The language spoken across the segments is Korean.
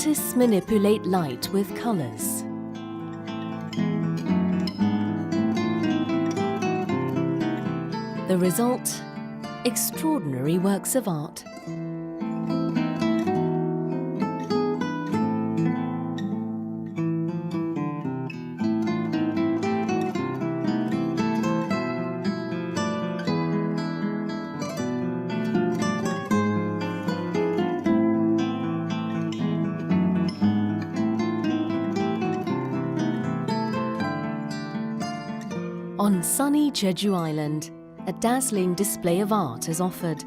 Artists manipulate light with colors. The result, extraordinary works of art. On sunny Jeju Island, a dazzling display of art is offered.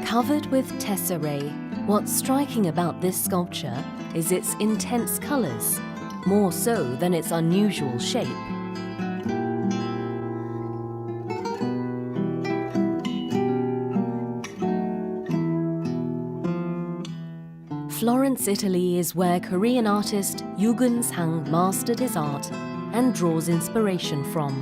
Covered with tesserae, what's striking about this sculpture is its intense colors, more so than its unusual shape. Florence, Italy is where Korean artist Yugun Sang mastered his art and draws inspiration from.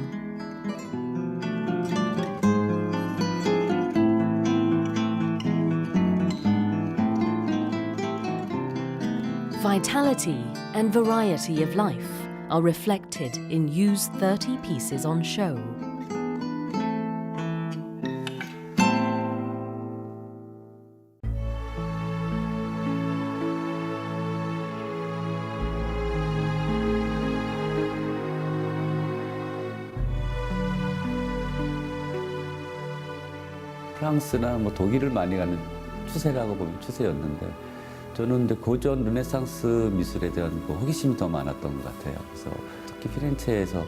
Vitality and variety of life are reflected in Yu's 30 pieces on show. 프랑스나 독일을 많이 가는 추세라고 보면 추세였는데 저는 근데 고전 르네상스 미술에 대한 호기심이 더 많았던 것 같아요. 그래서 특히 피렌체에서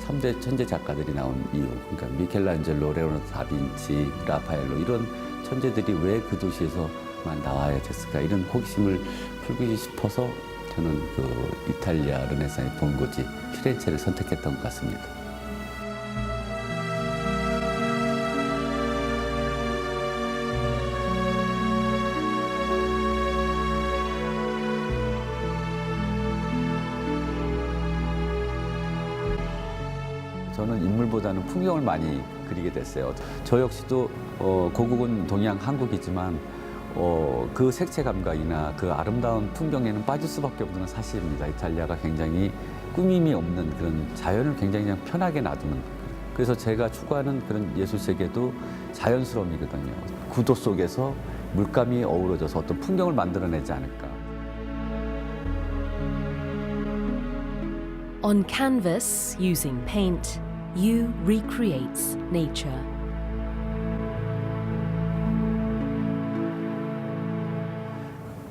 3대 천재 작가들이 나온 이유, 그러니까 미켈란젤로, 레오나르도 다빈치, 라파엘로 이런 천재들이 왜 그 도시에서만 나와야 됐을까 이런 호기심을 풀고 싶어서 저는 그 이탈리아 르네상스의 본고지 피렌체를 선택했던 것 같습니다. 저는 인물보다는 풍경을 많이 그리게 됐어요. 저 역시도 고국은 동양 한국이지만 그 색채 감각이나 그 아름다운 풍경에는 빠질 수밖에 없는 건 사실입니다. 이탈리아가 굉장히 꾸밈이 없는 그런 자연을 굉장히 그냥 편하게 놔두는. 그래서 제가 추구하는 그런 예술 세계도 자연스러움이거든요. 구도 속에서 물감이 어우러져서 어떤 풍경을 만들어내지 않을까. On canvas, using paint, Yu recreates nature.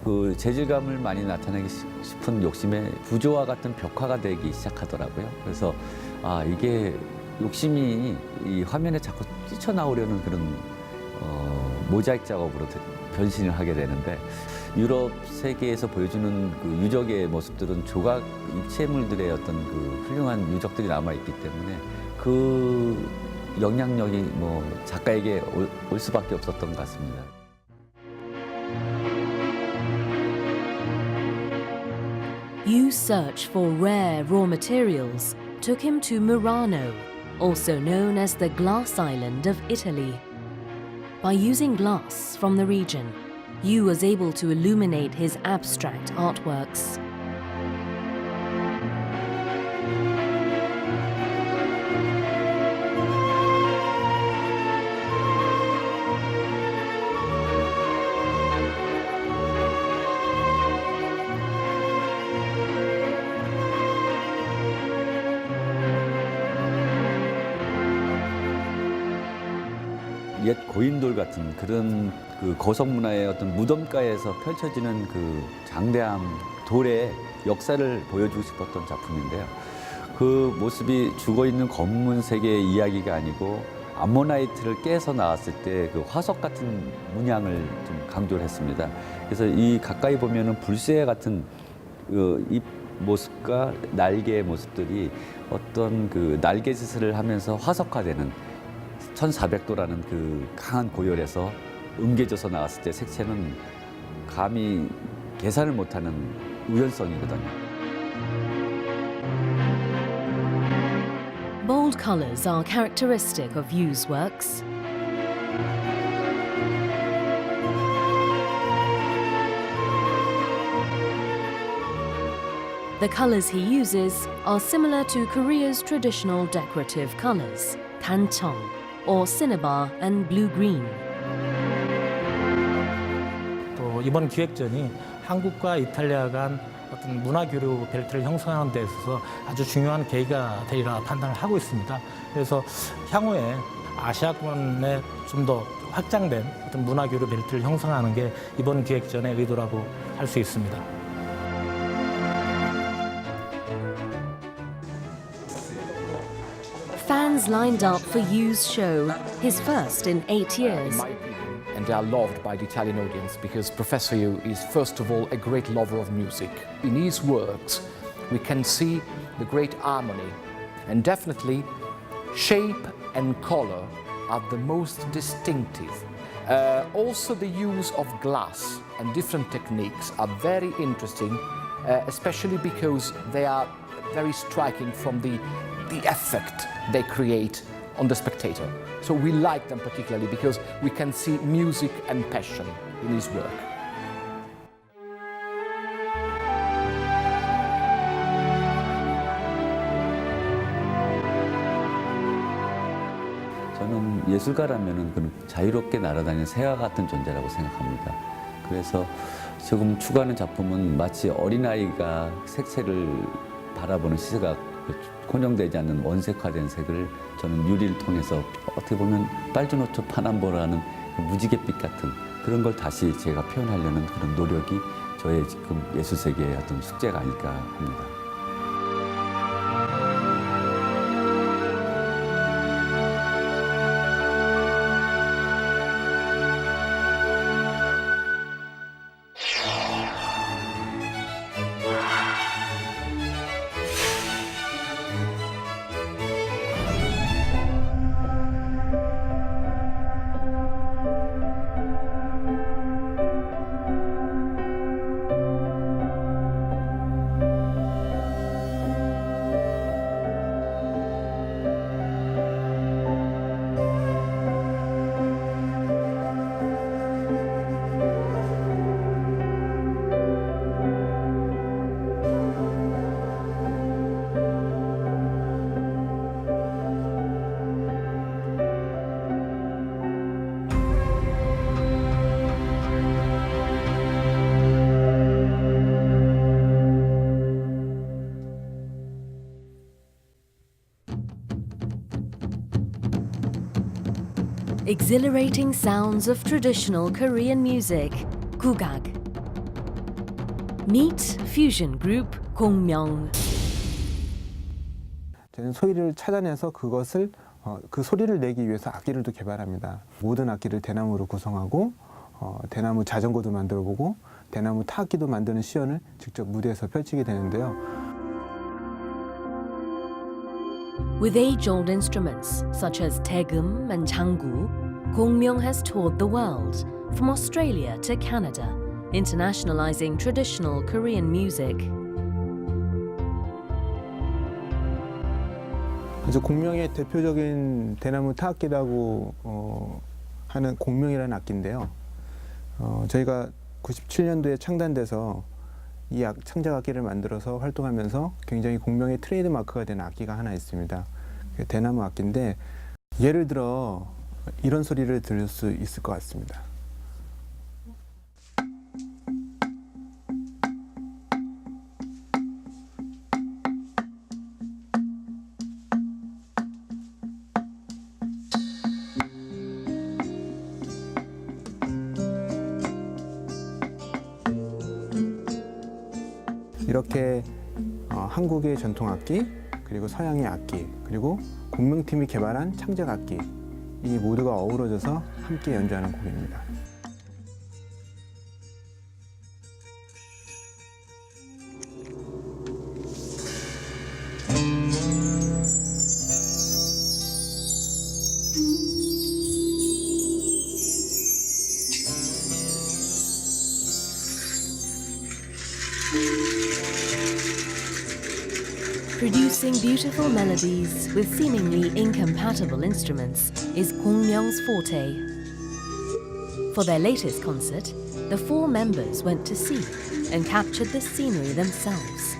그 재질감을 많이 나타내기 싶은 욕심에 부조와 같은 벽화가 되기 시작하더라고요. 그래서 이게 욕심이 이 화면에 자꾸 뛰쳐나오려는 그런 모자이크 작업으로 변신을 하게 되는데 유럽 세계에서 보여주는 그 유적의 모습들은 조각 입체물들의 어떤 그 훌륭한 유적들이 남아있기 때문에 그 영향력이 작가에게 올 수밖에 없었던 것 같습니다. Yu's search for rare raw materials took him to Murano, also known as the Glass Island of Italy. By using glass from the region, Yu was able to illuminate his abstract artworks. 옛 고인돌 같은 그런 그 고성 문화의 어떤 무덤가에서 펼쳐지는 그 장대함 돌의 역사를 보여주고 싶었던 작품인데요. 그 모습이 죽어있는 검문색의 이야기가 아니고 암모나이트를 깨서 나왔을 때 그 화석 같은 문양을 좀 강조를 했습니다. 그래서 이 가까이 보면은 불새 같은 잎 모습과 날개의 모습들이 어떤 그 날개짓을 하면서 화석화되는 1400도라는 그 강한 고열에서 응개져서 나왔을 때 색채는 감히 계산을 못하는 우연성이거든요. Bold colours are characteristic of Yu's works. The colours he uses are similar to Korea's traditional decorative colours, 단청, or cinnabar and blue-green. 또 이번 기획전이 한국과 이탈리아 간 어떤 문화교류 벨트를 형성하는 데 있어서 아주 중요한 계기가 되리라 판단을 하고 있습니다. 그래서 향후에 아시아권에 좀 더 확장된 어떤 문화교류 벨트를 형성하는 게 이번 기획전의 의도라고 할 수 있습니다. Fans lined up for Yu's show, his first in 8 years. And they are loved by the Italian audience because Professor Yu is first of all a great lover of music. In his works we can see the great harmony, and definitely shape and color are the most distinctive. Also the use of glass and different techniques are very interesting, especially because they are very striking from the effect they create on the spectator. So we like them particularly because we can see music and passion in his work. 저는 예술가라면은 그런 자유롭게 날아다니는 새와 같은 존재라고 생각합니다. 그래서 지금 추구하는 작품은 마치 어린아이가 색채를 바라보는 시각, 혼용되지 않는 원색화된 색을 저는 유리를 통해서 어떻게 보면 빨주노초 파남보라는 무지갯빛 같은 그런 걸 다시 제가 표현하려는 그런 노력이 저의 지금 예술세계의 어떤 숙제가 아닐까 합니다. Exhilarating sounds of traditional Korean music, Gugag. Meet fusion group 공명. 저는 소리를 찾아내서 그것을 그 소리를 내기 위해서 악기를 또 개발합니다. 모든 악기를 대나무로 구성하고 대나무 자전거도 만들어보고 대나무 타악기도 만드는 시연을 직접 무대에서 펼치게 되는데요. With age-old instruments such as Taegum and Changu, Gongmyong has toured the world, from Australia to Canada, internationalizing traditional Korean music. 그래서 공명의 대표적인 대나무 타악기라고 하는 공명이라는 악기인데요. 저희가 97년도에 창단돼서 이 창작 악기를 만들어서 활동하면서 굉장히 공명의 트레이드 마크가 되는 악기가 하나 있습니다. 대나무 악기인데 예를 들어 이런 소리를 들을 수 있을 것 같습니다. 이렇게 한국의 전통 악기, 그리고 서양의 악기, 그리고 공명팀이 개발한 창작 악기, 이 모두가 어우러져서 함께 연주하는 곡입니다. Producing beautiful melodies with seemingly incompatible instruments is Kwangmyong's forte. For their latest concert, the four members went to sea and captured the scenery themselves.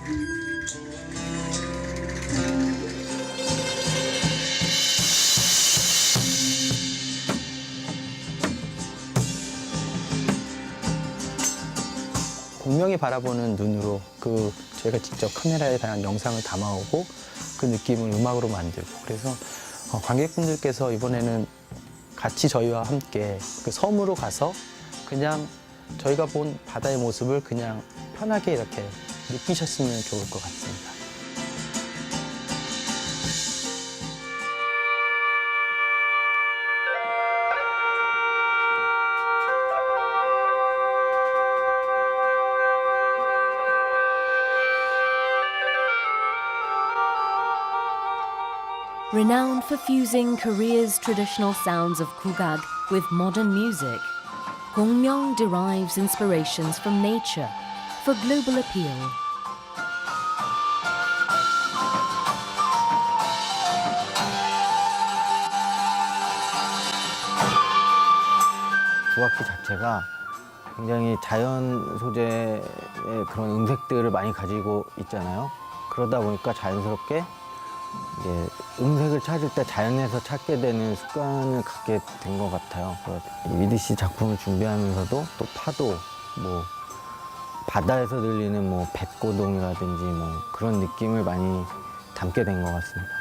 공명이 바라보는 눈으로 저희가 직접 카메라에 대한 영상을 담아오고 그 느낌을 음악으로 만들고 그래서 관객분들께서 이번에는 같이 저희와 함께 그 섬으로 가서 그냥 저희가 본 바다의 모습을 그냥 편하게 이렇게 느끼셨으면 좋을 것 같습니다. Renowned for fusing Korea's traditional sounds of kugak with modern music, Kwangmyong derives inspirations from nature for global appeal. 국악기 자체가 굉장히 자연 소재의 그런 음색들을 많이 가지고 있잖아요. 그러다 보니까 자연스럽게 이제 음색을 찾을 때 자연에서 찾게 되는 습관을 갖게 된 것 같아요. 이 위디 씨 작품을 준비하면서도 또 파도, 뭐 바다에서 들리는 뭐 뱃고동이라든지 뭐 그런 느낌을 많이 담게 된 것 같습니다.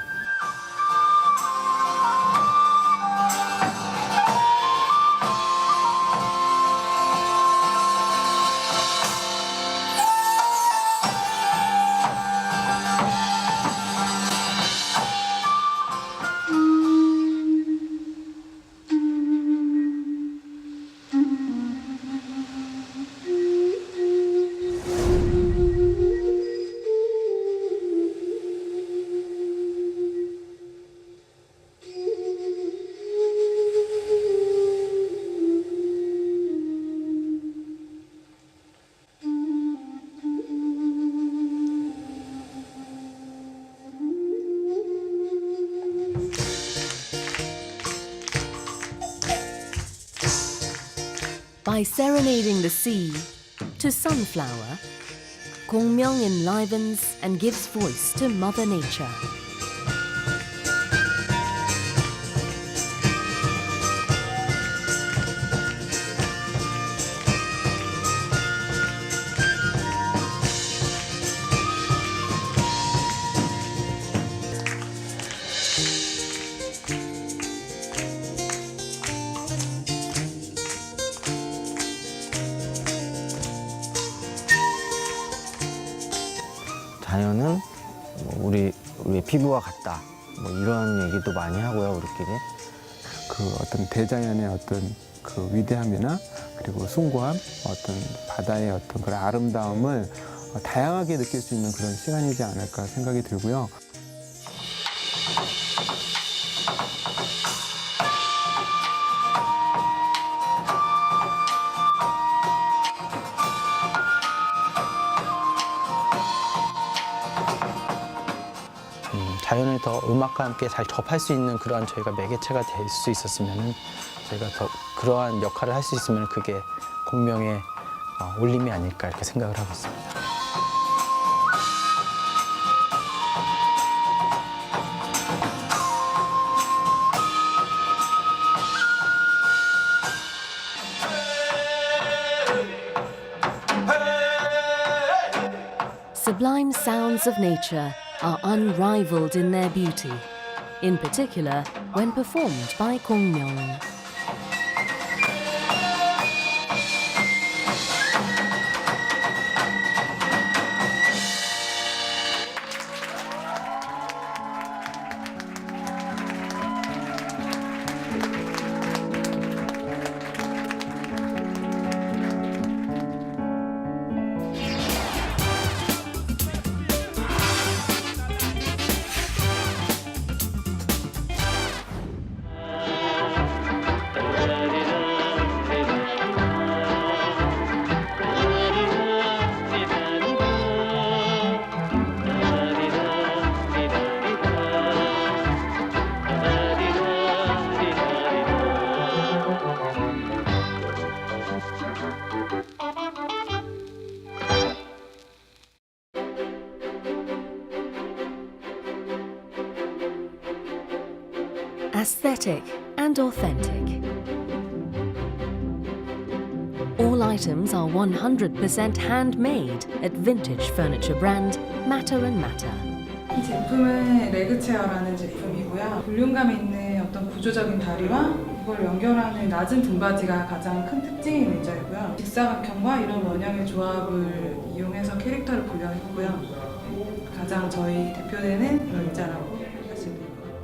By serenading the sea to sunflower, Kwangmyong enlivens and gives voice to Mother Nature. 자연은 뭐 우리의 피부와 같다. 뭐 이런 얘기도 많이 하고요, 우리끼리. 그 어떤 대자연의 어떤 그 위대함이나 그리고 숭고함, 어떤 바다의 어떤 그런 아름다움을 다양하게 느낄 수 있는 그런 시간이지 않을까 생각이 들고요. 자연을 더 음악과 함께 잘 접할 수 있는 그러한 저희가 매개체가 될 수 있었으면 저희가 더 그러한 역할을 할 수 있으면 그게 공명의 울림이 아닐까 이렇게 생각을 하고 있습니다. Sublime sounds of nature are unrivaled in their beauty, in particular when performed by Kwangmyong. Aesthetic and authentic. All items are 100% handmade at vintage furniture brand Matter and Matter. 이 제품은 레그체어라는 제품이고요. 볼륨감 있는 어떤 구조적인 다리와 이걸 연결하는 낮은 등받이가 가장 큰 특징인 의자이고요. 직사각형과 이런 원형의 조합을 이용해서 캐릭터를 구현했고요. 가장 저희 대표되는 의자라고 하시면 될 것 같아요.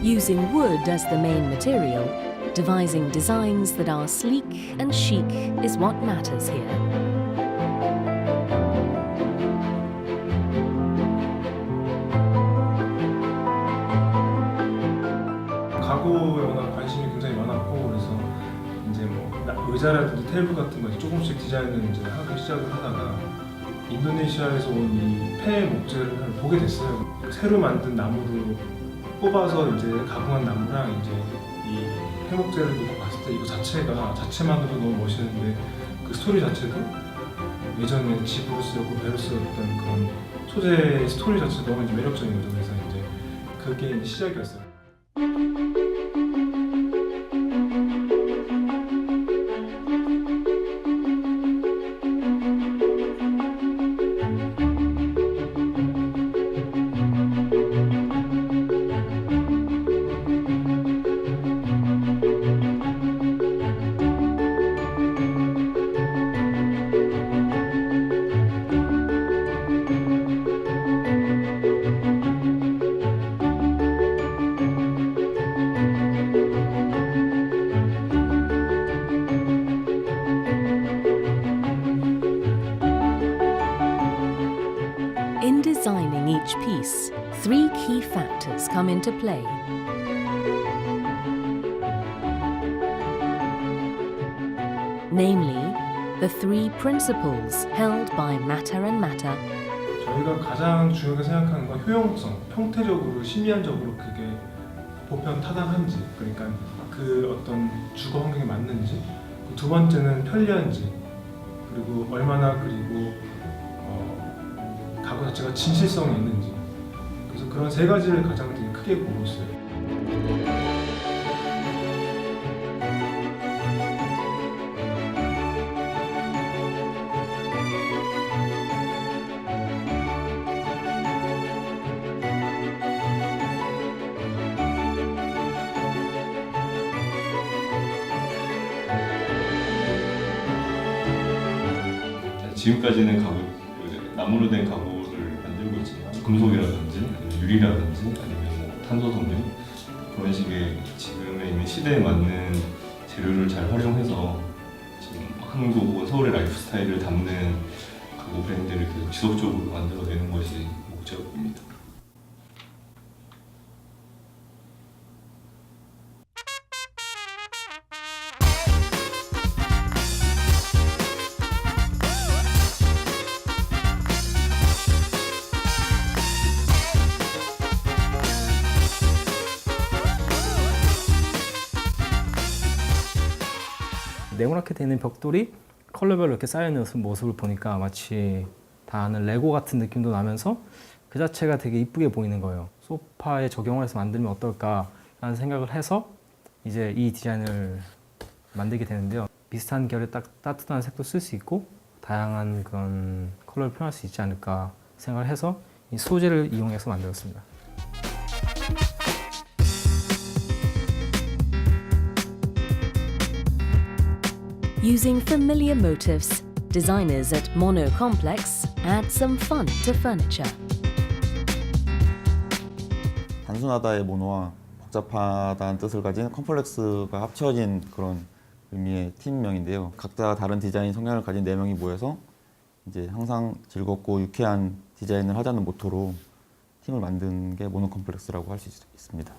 Using wood as the main material, devising designs that are sleek and chic is what matters here. 가구에 워낙 관심이 굉장히 많았고 그래서 이제 뭐 의자라든지 테이블 같은 거 조금씩 디자인을 이제 하기 시작을 하다가 인도네시아에서 온 이 폐 목재를 보게 됐어요. 새로 만든 나무로 뽑아서 이제 가공한 나무랑 이제 이 폐 목재를 놓고 봤을 때 이거 자체만으로도 너무 멋있는데 그 스토리 자체도 예전에 집으로 쓰였고 배로 쓰였던 그런 소재 스토리 자체도 너무 이제 매력적인 거죠. 그래서 이제 그게 이제 시작이었어요. In designing each piece, three key factors come into play. Namely, the three principles held by Matter and Matter, 저희가 가장 중요하게 생각하는 건 효용성, 형태적으로, 심미안적으로 그게 보편 타당한지, 그러니까 그 어떤 주거 환경에 맞는지, 두 번째는 편리한지, 그리고 얼마나 그리고 가구 자체가 진실성이 있는지, 그래서 그런 세 가지를 가장 되게 크게 보고 있어요. 지금까지는 나무로 된 가구를 만들고 있지만 금속이라든지 아니면 유리라든지 아니면 뭐 탄소 섬유 그런 식의 지금에 있는 시대에 맞는 재료를 잘 활용해서 지금 한국 혹은 서울의 라이프 스타일을 담는 가구 브랜드를 계속 지속적으로 만들어내는 것이 목적입니다. 네모나게 되는 벽돌이 컬러별로 이렇게 쌓여있는 모습을 보니까 마치 다 아는 레고 같은 느낌도 나면서 그 자체가 되게 이쁘게 보이는 거예요. 소파에 적용을 해서 만들면 어떨까라는 생각을 해서 이제 이 디자인을 만들게 되는데요. 비슷한 결의 따뜻한 색도 쓸 수 있고 다양한 그런 컬러를 표현할 수 있지 않을까 생각을 해서 이 소재를 이용해서 만들었습니다. using familiar motifs, designers at Mono Complex add some fun to furniture. 단순하다의 모노와 복잡하다는 뜻을 가진 컴플렉스가 합쳐진 그런 의미의 팀명인데요. 각자 다른 디자인 성향을 가진 4명이 모여서 이제 항상 즐겁고 유쾌한 디자인을 하자는 모토로 팀을 만든 게 모노 컴플렉스라고 할 수 있습니다.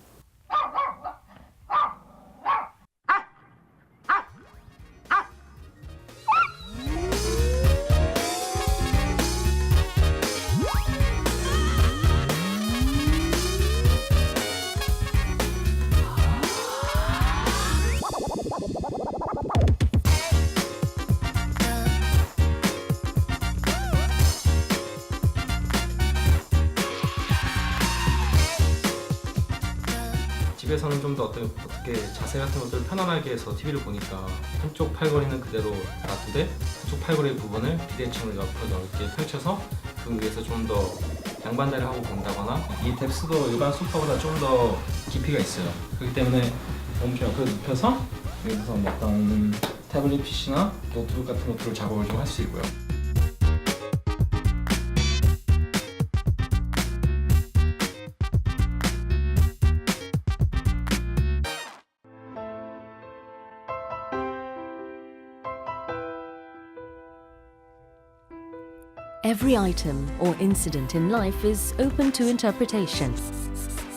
더 어떻게 자세 같은 것들을 편안하게 해서 TV를 보니까 한쪽 팔걸이는 그대로 놔두되 한쪽 팔걸이 부분을 비대칭으로 옆으로 넓게 펼쳐서 그 위에서 좀 더 양반다리를 하고 본다거나 이 뎁스도 일반 소파보다 좀 더 깊이가 있어요. 그렇기 때문에 몸을 옆으로 눕혀서 여기서 어떤 태블릿 PC나 노트북 같은 것들을 작업을 좀 할 수 있고요. Every item or incident in life is open to interpretation.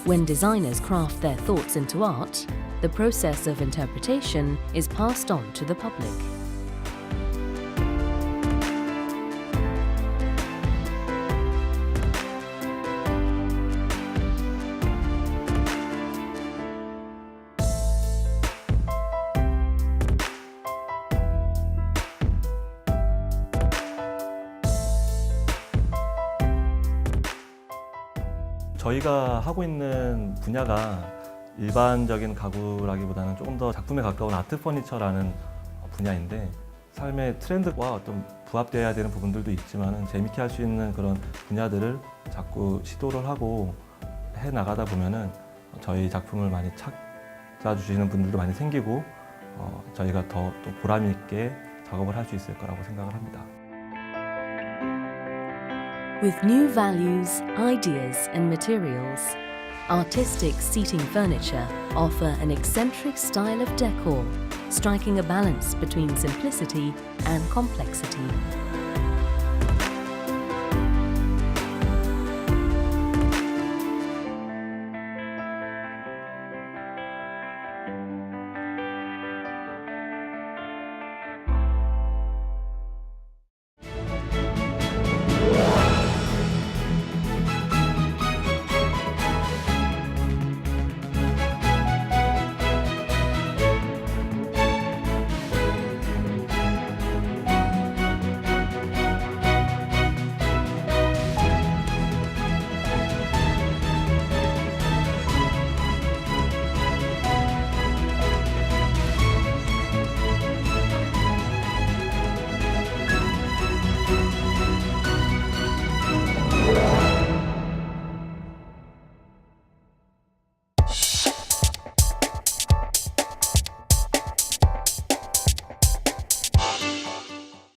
When designers craft their thoughts into art, the process of interpretation is passed on to the public. 저희가 하고 있는 분야가 일반적인 가구라기보다는 조금 더 작품에 가까운 아트 퍼니처라는 분야인데 삶의 트렌드와 어떤 부합되어야 되는 부분들도 있지만 재밌게 할 수 있는 그런 분야들을 자꾸 시도를 하고 해 나가다 보면은 저희 작품을 많이 찾아주시는 분들도 많이 생기고 저희가 더 또 보람 있게 작업을 할 수 있을 거라고 생각을 합니다. With new values, ideas, and materials, artistic seating furniture offer an eccentric style of decor, striking a balance between simplicity and complexity.